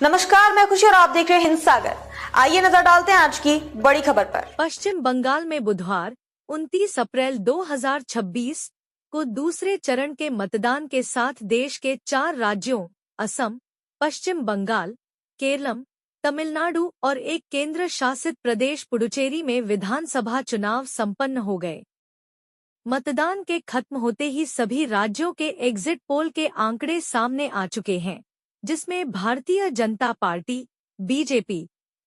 नमस्कार, मैं खुशी और आप देख रहे हैं हिंद सागर। आइए नजर डालते हैं आज की बड़ी खबर पर। पश्चिम बंगाल में बुधवार 29 अप्रैल 2026 को दूसरे चरण के मतदान के साथ देश के 4 राज्यों असम, पश्चिम बंगाल, केरलम, तमिलनाडु और एक केंद्र शासित प्रदेश पुडुचेरी में विधानसभा चुनाव संपन्न हो गए। मतदान के खत्म होते ही सभी राज्यों के एग्जिट पोल के आंकड़े सामने आ चुके हैं, जिसमें भारतीय जनता पार्टी बीजेपी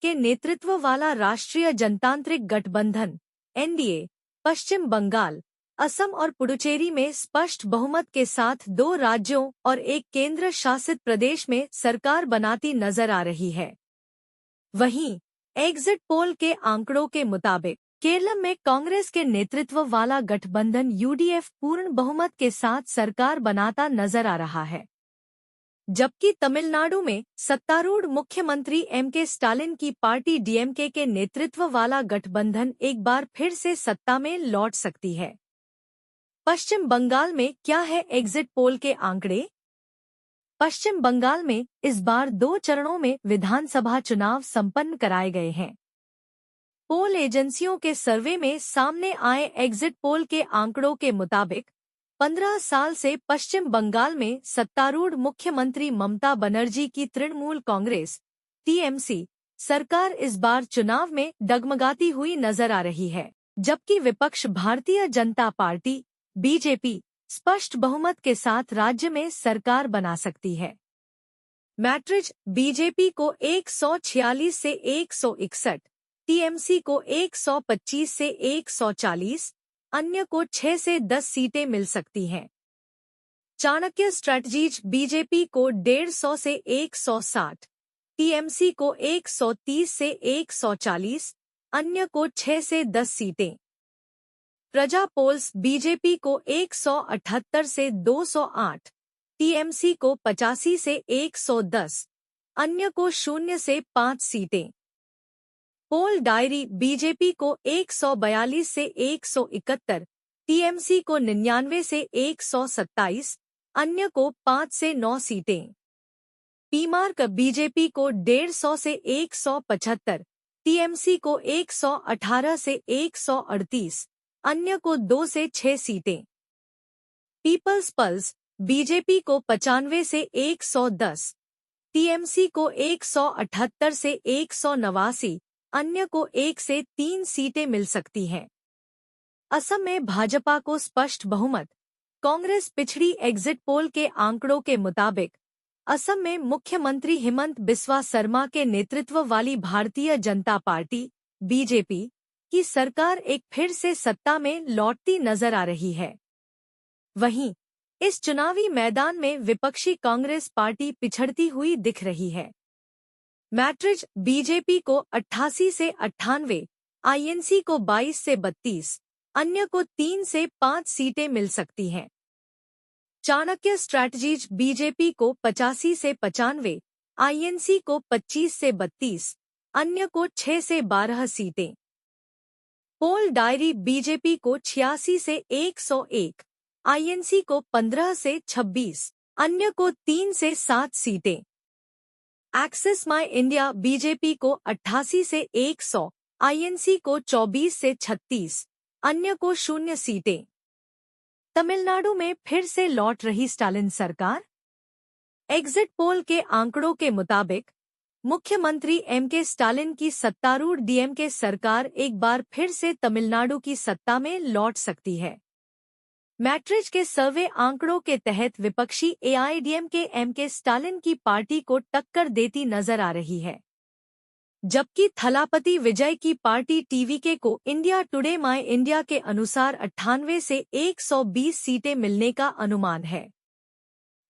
के नेतृत्व वाला राष्ट्रीय जनतांत्रिक गठबंधन एनडीए पश्चिम बंगाल, असम और पुडुचेरी में स्पष्ट बहुमत के साथ 2 राज्यों और एक केंद्र शासित प्रदेश में सरकार बनाती नजर आ रही है। वहीं एग्जिट पोल के आंकड़ों के मुताबिक केरल में कांग्रेस के नेतृत्व वाला गठबंधन यूडीएफ पूर्ण बहुमत के साथ सरकार बनाता नजर आ रहा है, जबकि तमिलनाडु में सत्तारूढ़ मुख्यमंत्री एमके स्टालिन की पार्टी डीएमके के नेतृत्व वाला गठबंधन एक बार फिर से सत्ता में लौट सकती है। पश्चिम बंगाल में क्या है एग्जिट पोल के आंकड़े? पश्चिम बंगाल में इस बार 2 चरणों में विधानसभा चुनाव संपन्न कराए गए हैं। पोल एजेंसियों के सर्वे में सामने आए एग्जिट पोल के आंकड़ों के मुताबिक 15 साल से पश्चिम बंगाल में सत्तारूढ़ मुख्यमंत्री ममता बनर्जी की तृणमूल कांग्रेस टीएमसी सरकार इस बार चुनाव में डगमगाती हुई नजर आ रही है, जबकि विपक्ष भारतीय जनता पार्टी बीजेपी स्पष्ट बहुमत के साथ राज्य में सरकार बना सकती है। मैट्रिज बीजेपी को 146 से 161, टीएमसी को 125 से 140, अन्य को 6 से 10 सीटें मिल सकती हैं। चाणक्य स्ट्रैटेजीज बीजेपी को 150 से 160, टीएमसी को 130 से 140, अन्य को 6 से 10 सीटें। प्रजा पोल्स बीजेपी को 178 से 208, टीएमसी को 85 से 110, अन्य को 0 से 5 सीटें। पोल डायरी बीजेपी को 142 से 171, टीएमसी को 99 से 127, अन्य को 5 से 9 सीटें। पीमार्क बीजेपी को 150 से 175, टीएमसी को 118 से 138, अन्य को 2 से 6 सीटें। पीपल्स पल्स बीजेपी को 95 से 110, टीएमसी को 178 से 189, अन्य को 1 से 3 सीटें मिल सकती हैं। असम में भाजपा को स्पष्ट बहुमत। कांग्रेस पिछड़ी एग्जिट पोल के आंकड़ों के मुताबिक असम में मुख्यमंत्री हिमंत बिस्वा शर्मा के नेतृत्व वाली भारतीय जनता पार्टी बीजेपी की सरकार एक फिर से सत्ता में लौटती नजर आ रही है। वहीं इस चुनावी मैदान में विपक्षी कांग्रेस पार्टी पिछड़ती हुई दिख रही है। मैट्रिज बीजेपी को 88 से 98, आईएनसी को 22 से 32, अन्य को 3 से 5 सीटें मिल सकती हैं। चाणक्य स्ट्रैटेजीज बीजेपी को 85 से 95, आईएनसी को 25 से 32, अन्य को 6 से 12 सीटें। पोल डायरी बीजेपी को 86 से 101, आईएनसी को 15 से 26, अन्य को 3 से 7 सीटें। एक्सिस माई इंडिया बीजेपी को 88 से 100, आईएनसी को 24 से 36, अन्य को 0 सीटें। तमिलनाडु में फिर से लौट रही स्टालिन सरकार। एग्जिट पोल के आंकड़ों के मुताबिक मुख्यमंत्री एमके स्टालिन की सत्तारूढ़ डीएमके सरकार एक बार फिर से तमिलनाडु की सत्ता में लौट सकती है। मैट्रिज के सर्वे आंकड़ों के तहत विपक्षी एआईएडीएमके एमके स्टालिन की पार्टी को टक्कर देती नजर आ रही है, जबकि थलापति विजय की पार्टी टीवीके को इंडिया टुडे माई इंडिया के अनुसार 98 से 120 सीटें मिलने का अनुमान है।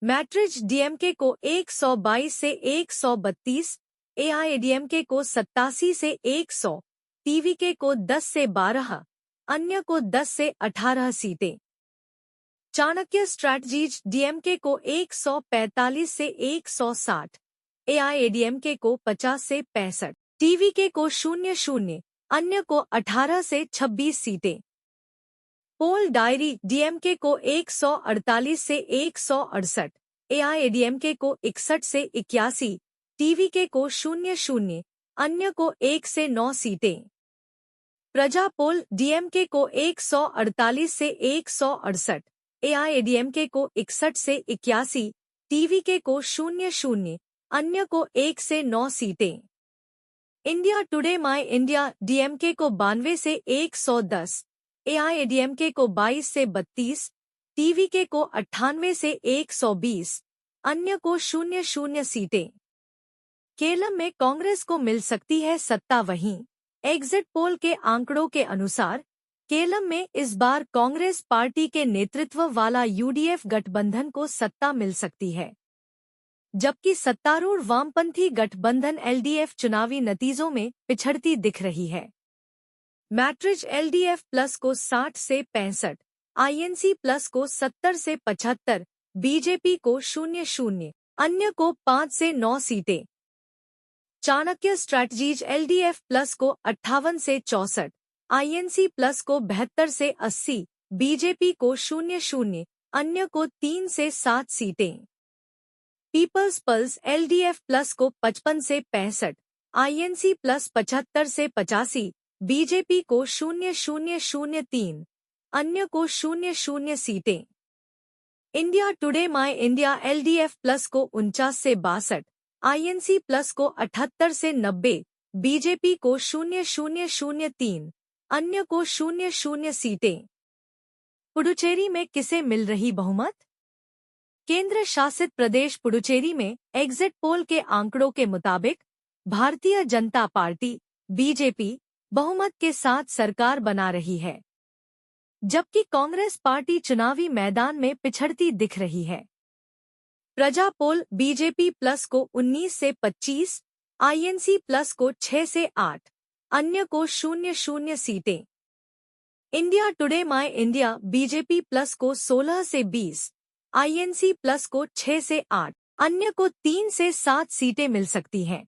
मैट्रिज डीएमके को 122 से 132, एआईएडीएमके को 87 से 100, टीवीके को 10 से 12, अन्य को 10 से 18 सीटें। चाणक्य स्ट्रैटेजीज डीएमके को 145 से 160, एआईएडीएमके को 50 से 65, टीवीके को 00, अन्य को 18 से 26 सीटें। पोल डायरी डीएमके को 148 से 168, एआईएडीएमके को 61 से 81, टीवीके को 0-0, अन्य को 1 से 9 सीटें। प्रजा पोल डीएमके को 148 से 168, एआईएडीएमके को 61 से 81, टीवीके को 0-0, अन्य को 1 से 9 सीटें। इंडिया टुडे माई इंडिया डीएमके को 92 से 110, एआईएडीएमके को 22 से 32, टीवीके को 98 से 120, अन्य को 0-0 सीटें। केरल में कांग्रेस को मिल सकती है सत्ता। वहीं एग्जिट पोल के आंकड़ों के अनुसार केरल में इस बार कांग्रेस पार्टी के नेतृत्व वाला यूडीएफ गठबंधन को सत्ता मिल सकती है, जबकि सत्तारूढ़ वामपंथी गठबंधन एलडीएफ चुनावी नतीजों में पिछड़ती दिख रही है। मैट्रिज एलडीएफ प्लस को 60 से 65, आईएनसी प्लस को 70 से 75, बीजेपी को 0-0, अन्य को 5 से 9 सीटें। चाणक्य स्ट्रैटेजीज एलडीएफ प्लस को 58 से 64, आईएनसी प्लस को 72 से 80, बीजेपी को 0-0, अन्य को 3 से 7 सीटें। पीपल्स पल्स एलडीएफ प्लस को 55 से 65, आईएनसी प्लस 75 से 85, बीजेपी को 0-0-03, अन्य को 0-0 सीटें। इंडिया टुडे माई इंडिया एलडीएफ प्लस को 49 से 62, आईएनसी प्लस को 78 से 90, बीजेपी को 0-0-03, अन्य को 0-0 सीटें। पुडुचेरी में किसे मिल रही बहुमत? केंद्र शासित प्रदेश पुडुचेरी में एग्जिट पोल के आंकड़ों के मुताबिक भारतीय जनता पार्टी बीजेपी बहुमत के साथ सरकार बना रही है, जबकि कांग्रेस पार्टी चुनावी मैदान में पिछड़ती दिख रही है। प्रजा पोल बीजेपी प्लस को 19 से 25, आईएनसी प्लस को 6 से 8, अन्य को 0-0 सीटें। इंडिया टुडे माई इंडिया बीजेपी प्लस को 16 से 20, आईएनसी प्लस को 6 से 8, अन्य को 3 से 7 सीटें मिल सकती हैं।